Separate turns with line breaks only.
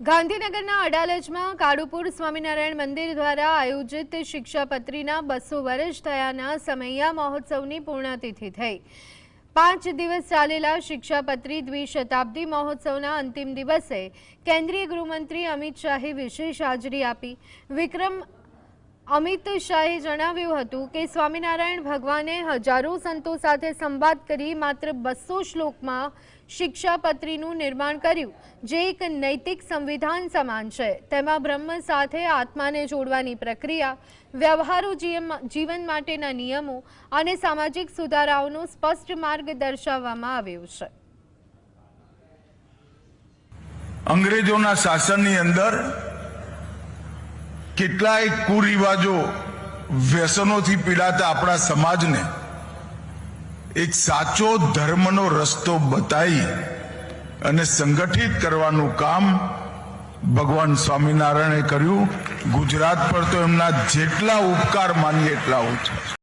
ગાંધીનગરના અડાલજમાં કાળુપુર સ્વામિનારાયણ મંદિર દ્વારા આયોજિત શિક્ષાપત્રીના 200 વર્ષ થયાના સમૈયા મહોત્સવની પૂર્ણતિથિ થઈ। 5 દિવસ ચાલેલા શિક્ષાપત્રી દ્વિશતાબ્દી મહોત્સવના અંતિમ દિવસે કેન્દ્રીય ગૃહમંત્રી અમિત શાહે વિશેષ હાજરી આપી। વિક્રમ અમિત શાહે જણાવ્યું હતું કે સ્વામિનારાયણ ભગવાને હજારો સંતો સાથે સંવાદ કરી માત્ર 200 શ્લોકમાં શિક્ષાપત્રીનું નિર્માણ કર્યું, જે એક નૈતિક સંવિધાન સમાન છે। તેમાં બ્રહ્મ સાથે આત્માને જોડવાની પ્રક્રિયા, વ્યવહારુ જીવન માટેના નિયમો અને સામાજિક સુધારાઓનો સ્પષ્ટ માર્ગ દર્શાવવામાં આવ્યો છે।
અંગ્રેજોના શાસનની અંદર કેટલાય કુરિવાજો વ્યસનોથી પીડાતા આપણા સમાજને એક સાચો ધર્મનો રસ્તો બતાવી અને સંગઠિત કરવાનું કામ ભગવાન સ્વામિનારાયણે કર્યું। ગુજરાત પર તો એમના જેટલા ઉપકાર માનીએ એટલા ઓછા છે।